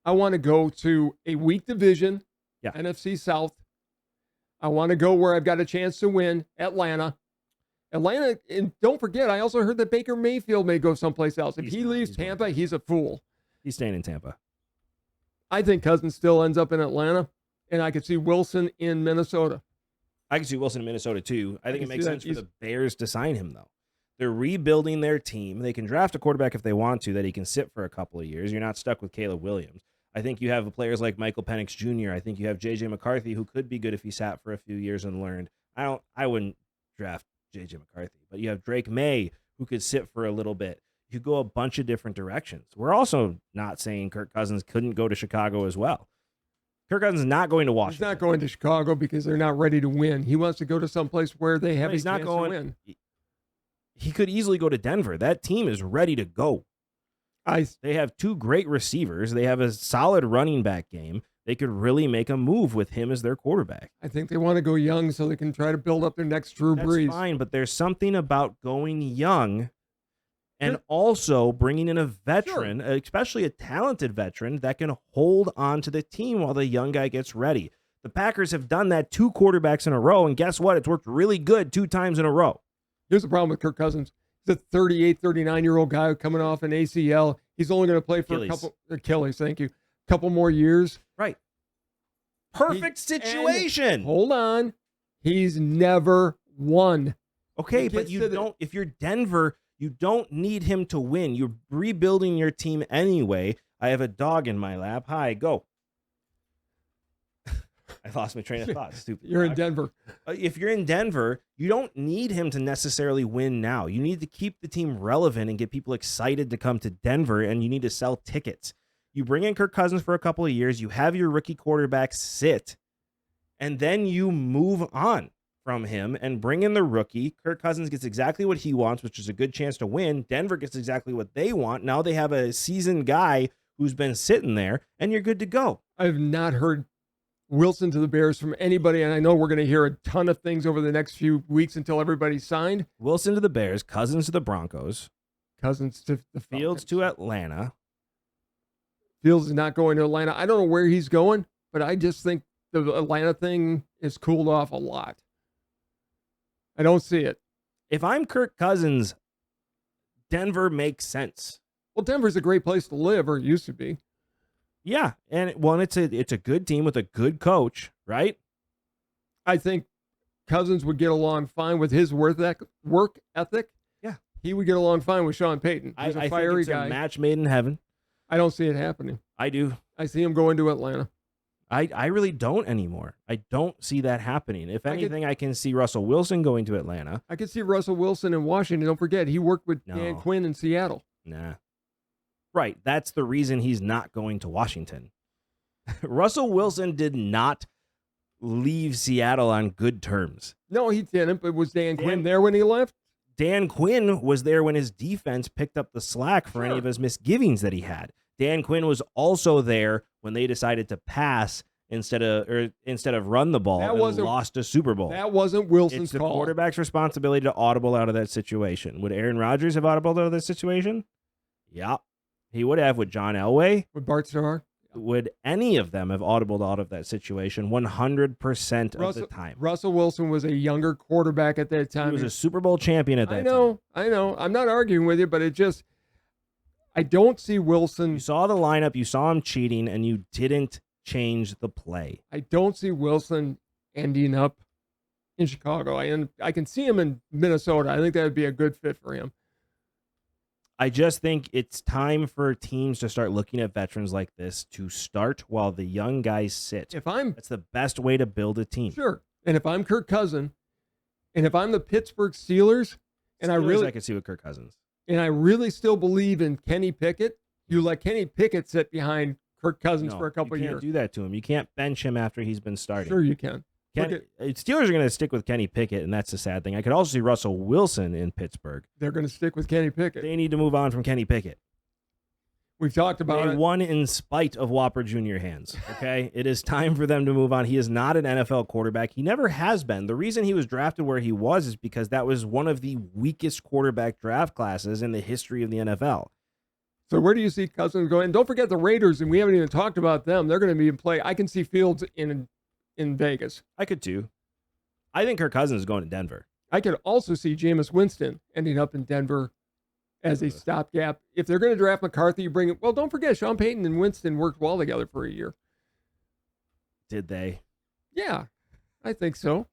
I want to go to a weak division, NFC South. I want to go where I've got a chance to win, Atlanta, and don't forget, I also heard that Baker Mayfield may go someplace else. If he leaves Tampa, he's a fool. He's staying in Tampa. I think Cousins still ends up in Atlanta, and I could see Wilson in Minnesota. I can see Wilson in Minnesota, too. I think it makes sense for the Bears to sign him, though. They're rebuilding their team. They can draft a quarterback if they want to that he can sit for a couple of years. You're not stuck with Caleb Williams. I think you have players like Michael Penix Jr. I think you have J.J. McCarthy, who could be good if he sat for a few years and learned. I wouldn't draft J.J. McCarthy, but you have Drake May, who could sit for a little bit. You go a bunch of different directions. We're also not saying Kirk Cousins couldn't go to Chicago as well. Kirk Cousins is not going to Washington. He's not going to Chicago because they're not ready to win. He wants to go to someplace where they have a chance to win. He could easily go to Denver. That team is ready to go. They have 2 great receivers. They have a solid running back game. They could really make a move with him as their quarterback. I think they want to go young so they can try to build up their next Drew Brees. That's fine, but there's something about going young and also bringing in a veteran, especially a talented veteran, that can hold on to the team while the young guy gets ready. The Packers have done that 2 quarterbacks in a row, and guess what? It's worked really good 2 times in a row. Here's the problem with Kirk Cousins. He's a 38, 39-year-old guy coming off an ACL. He's only going to play for Achilles, thank you. Couple more years. Right. Perfect situation. Hold on. He's never won. Okay, but you don't, if you're Denver, you don't need him to win. You're rebuilding your team anyway. I have a dog in my lap. Hi, go. I lost my train of thought. Stupid. You're in Denver. If you're in Denver, you don't need him to necessarily win now. You need to keep the team relevant and get people excited to come to Denver, and you need to sell tickets. You bring in Kirk Cousins for a couple of years. You have your rookie quarterback sit, and then you move on from him and bring in the rookie. Kirk Cousins gets exactly what he wants, which is a good chance to win. Denver gets exactly what they want. Now they have a seasoned guy who's been sitting there, and you're good to go. I've not heard Wilson to the Bears from anybody, and I know we're going to hear a ton of things over the next few weeks until everybody's signed. Wilson to the Bears, Cousins to the Broncos, Cousins to the Fields to Atlanta. Fields is not going to Atlanta. I don't know where he's going, but I just think the Atlanta thing is cooled off a lot. I don't see it. If I'm Kirk Cousins, Denver makes sense. Well, Denver's a great place to live, or it used to be. Yeah, and it's a good team with a good coach, right? I think Cousins would get along fine with his work ethic. Yeah, he would get along fine with Sean Payton. He's a fiery guy. A match made in heaven. I don't see it happening. I do. I see him going to Atlanta. I really don't anymore. I don't see that happening. If anything, I can see Russell Wilson going to Atlanta. I could see Russell Wilson in Washington. Don't forget, he worked with Dan Quinn in Seattle. Nah. Right. That's the reason he's not going to Washington. Russell Wilson did not leave Seattle on good terms. No, he didn't. But was Dan Quinn there when he left? Dan Quinn was there when his defense picked up the slack for any of his misgivings that he had. Dan Quinn was also there when they decided to pass instead of run the ball and lost a Super Bowl. That wasn't Wilson's call. It's the quarterback's responsibility to audible out of that situation. Would Aaron Rodgers have audibled out of that situation? Yeah. He would have. With John Elway? With Bart Starr? Would any of them have audibled out of that situation 100% of the time? Russell Wilson was a younger quarterback at that time. He was a Super Bowl champion at that time. I know. I'm not arguing with you, but I don't see Wilson. You saw the lineup, you saw him cheating, and you didn't change the play. I don't see Wilson ending up in Chicago. I can see him in Minnesota. I think that would be a good fit for him. I just think it's time for teams to start looking at veterans like this to start while the young guys sit. That's the best way to build a team. Sure. And if I'm Kirk Cousins, and if I'm the Pittsburgh Steelers, and I could see with Kirk Cousins. And I really still believe in Kenny Pickett, you let Kenny Pickett sit behind Kirk Cousins for a couple of years. You can't do that to him. You can't bench him after he's been starting. Sure you can. Steelers are going to stick with Kenny Pickett, and that's the sad thing. I could also see Russell Wilson in Pittsburgh. They're going to stick with Kenny Pickett. They need to move on from Kenny Pickett. We've talked about it. They won in spite of Whopper Jr. hands, okay? It is time for them to move on. He is not an NFL quarterback. He never has been. The reason he was drafted where he was is because that was one of the weakest quarterback draft classes in the history of the NFL. So where do you see Cousins going? And don't forget the Raiders, and we haven't even talked about them. They're going to be in play. I can see Fields in Vegas. I could too. I think Kirk Cousins is going to Denver. I could also see Jameis Winston ending up in Denver as a stopgap. If they're going to draft McCarthy, bring it. Well, don't forget, Sean Payton and Winston worked well together for a year. Did they? Yeah, I think so.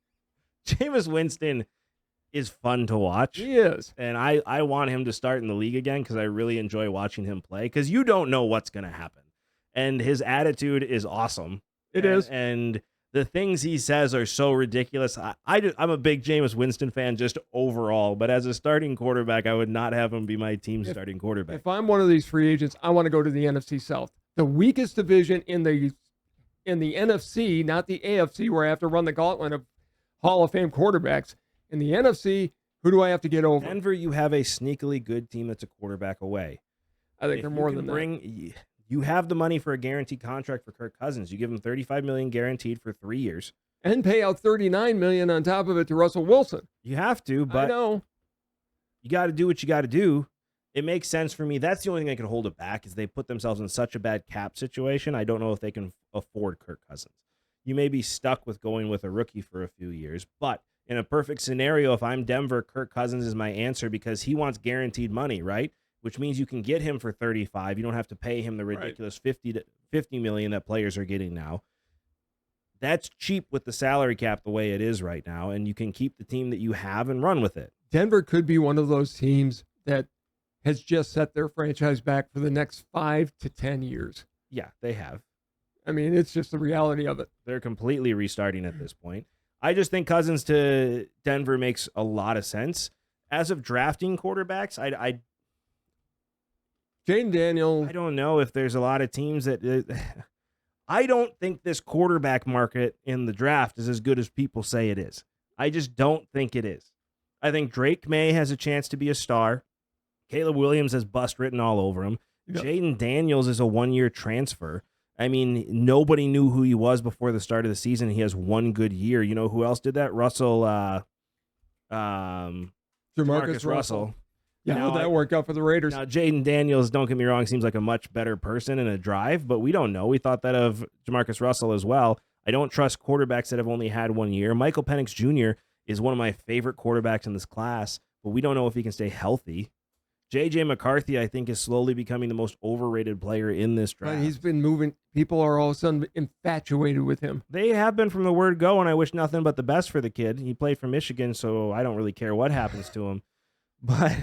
Jameis Winston is fun to watch. He is. And I want him to start in the league again because I really enjoy watching him play because you don't know what's going to happen. And his attitude is awesome. It is. And the things he says are so ridiculous. I'm a big Jameis Winston fan just overall, but as a starting quarterback, I would not have him be my team's starting quarterback. If I'm one of these free agents, I want to go to the NFC South, the weakest division in the NFC, not the AFC, where I have to run the gauntlet of Hall of Fame quarterbacks. In the NFC, who do I have to get over? Denver, you have a sneakily good team that's a quarterback away. I think they're more than that. You have the money for a guaranteed contract for Kirk Cousins. You give him $35 million guaranteed for 3 years, and pay out $39 million on top of it to Russell Wilson. You have to, but I know you got to do what you got to do. It makes sense for me. That's the only thing that can hold it back is they put themselves in such a bad cap situation. I don't know if they can afford Kirk Cousins. You may be stuck with going with a rookie for a few years, but in a perfect scenario, if I'm Denver, Kirk Cousins is my answer because he wants guaranteed money, right? Which means you can get him for 35. You don't have to pay him the ridiculous $50 million that players are getting now. That's cheap with the salary cap the way it is right now, and you can keep the team that you have and run with it. Denver could be one of those teams that has just set their franchise back for the next 5 to 10 years. Yeah, they have. I mean, it's just the reality of it. They're completely restarting at this point. I just think Cousins to Denver makes a lot of sense. As of drafting quarterbacks, Jaden Daniels. I don't know if there's a lot of teams that I don't think this quarterback market in the draft is as good as people say it is. I just don't think it is. I think Drake May has a chance to be a star. Caleb Williams has bust written all over him. Yep. Jaden Daniels is a one-year transfer. I mean, nobody knew who he was before the start of the season. He has one good year. You know who else did that? Jamarcus Russell. Yeah, how'd that work out for the Raiders? Now, Jaden Daniels, don't get me wrong, seems like a much better person in a drive, but we don't know. We thought that of Jamarcus Russell as well. I don't trust quarterbacks that have only had 1 year. Michael Penix Jr. is one of my favorite quarterbacks in this class, but we don't know if he can stay healthy. J.J. McCarthy, I think, is slowly becoming the most overrated player in this draft. But he's been moving. People are all of a sudden infatuated with him. They have been from the word go, and I wish nothing but the best for the kid. He played for Michigan, so I don't really care what happens to him. But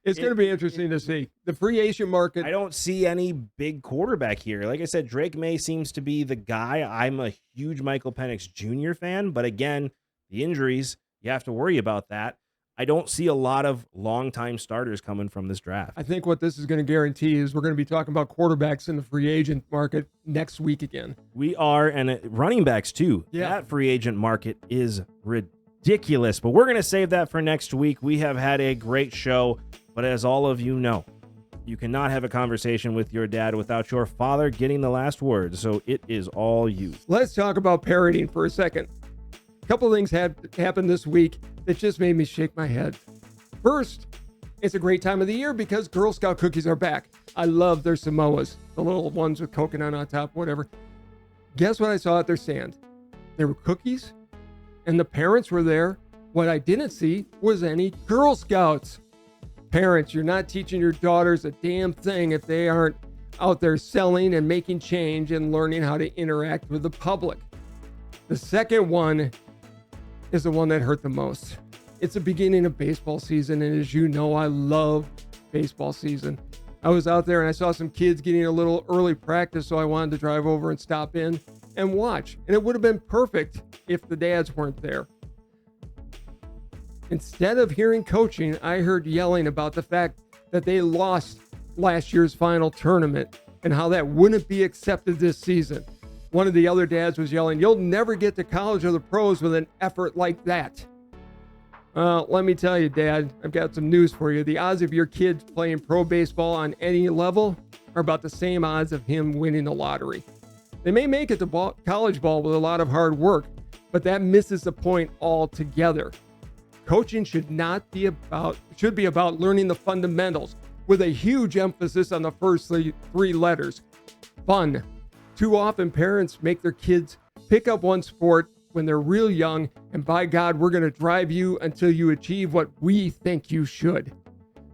it's going to be interesting to see. The free agent market. I don't see any big quarterback here. Like I said, Drake May seems to be the guy. I'm a huge Michael Penix Jr. fan, but again, the injuries, you have to worry about that. I don't see a lot of long-time starters coming from this draft. I think what this is going to guarantee is we're going to be talking about quarterbacks in the free agent market next week again. We are, and running backs too. Yeah. That free agent market is ridiculous, but we're going to save that for next week. We have had a great show, but as all of you know, you cannot have a conversation with your dad without your father getting the last word, so it is all you. Let's talk about parenting for a second. A couple of things happened this week that just made me shake my head. First, it's a great time of the year because Girl Scout cookies are back. I love their Samoas, the little ones with coconut on top, whatever. Guess what I saw at their stand? There were cookies, and the parents were there. What I didn't see was any Girl Scouts. Parents, you're not teaching your daughters a damn thing if they aren't out there selling and making change and learning how to interact with the public. The second one is the one that hurt the most. It's the beginning of baseball season, and as you know, I love baseball season. I was out there and I saw some kids getting a little early practice, so I wanted to drive over and stop in and watch. And it would have been perfect if the dads weren't there. Instead of hearing coaching, I heard yelling about the fact that they lost last year's final tournament and how that wouldn't be accepted this season. One of the other dads was yelling, "You'll never get to college or the pros with an effort like that." Let me tell you, Dad, I've got some news for you. The odds of your kids playing pro baseball on any level are about the same odds of him winning the lottery. They may make it to college ball with a lot of hard work, but that misses the point altogether. Coaching should be about learning the fundamentals with a huge emphasis on the first three letters. Fun. Too often parents make their kids pick up one sport when they're real young, and by God, we're going to drive you until you achieve what we think you should.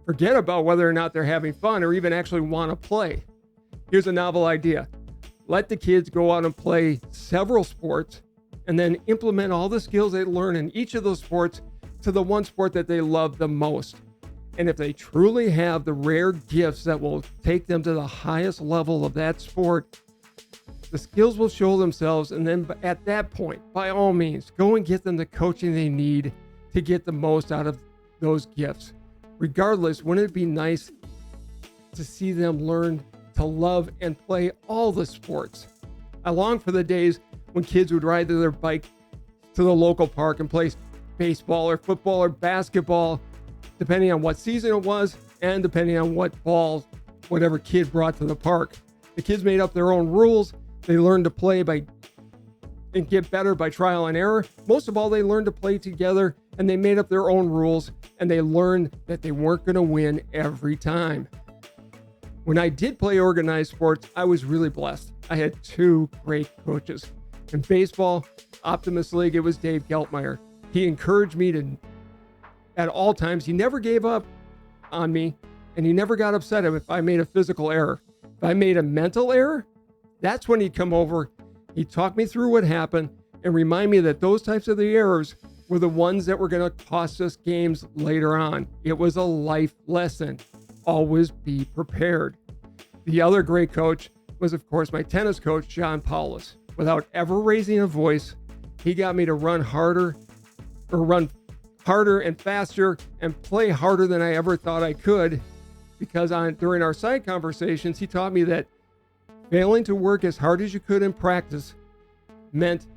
Forget about whether or not they're having fun or even actually want to play. Here's a novel idea. Let the kids go out and play several sports and then implement all the skills they learn in each of those sports to the one sport that they love the most. And if they truly have the rare gifts that will take them to the highest level of that sport, the skills will show themselves. And then at that point, by all means, go and get them the coaching they need to get the most out of those gifts. Regardless, wouldn't it be nice to see them learn to love and play all the sports? I long for the days when kids would ride their bike to the local park and play baseball or football or basketball, depending on what season it was and depending on what ball whatever kid brought to the park. The kids made up their own rules. They learned to play and get better by trial and error. Most of all, they learned to play together, and they made up their own rules, and they learned that they weren't going to win every time. When I did play organized sports, I was really blessed. I had two great coaches. In baseball, Optimus League, it was Dave Geltmeyer. He encouraged me at all times. He never gave up on me, and he never got upset if I made a physical error. If I made a mental error, that's when he'd come over. He'd talk me through what happened and remind me that those types of the errors were the ones that were going to cost us games later on. It was a life lesson. Always be prepared. The other great coach was, of course, my tennis coach, John Paulus. Without ever raising a voice, he got me to run harder and faster and play harder than I ever thought I could, because during our side conversations, he taught me that failing to work as hard as you could in practice meant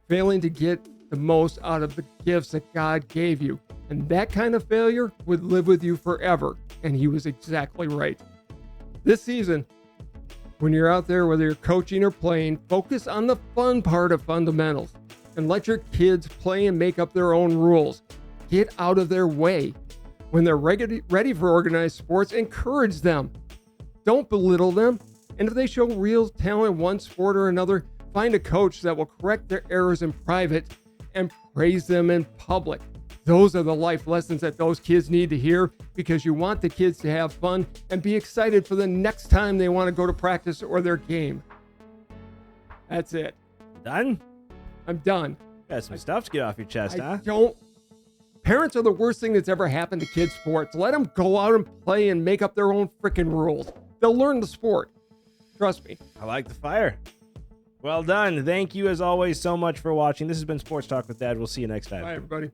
failing to get the most out of the gifts that God gave you. And that kind of failure would live with you forever. And he was exactly right. This season, when you're out there, whether you're coaching or playing, focus on the fun part of fundamentals and let your kids play and make up their own rules. Get out of their way. When they're ready for organized sports, encourage them. Don't belittle them. And if they show real talent in one sport or another, find a coach that will correct their errors in private and praise them in public. Those are the life lessons that those kids need to hear, because you want the kids to have fun and be excited for the next time they want to go to practice or their game. That's it. Done? I'm done. Got some stuff to get off your chest, huh? Parents are the worst thing that's ever happened to kids' sports. Let them go out and play and make up their own freaking rules. They'll learn the sport. Trust me. I like the fire. Well done. Thank you, as always, so much for watching. This has been Sports Talk with Dad. We'll see you next time. Bye, everybody.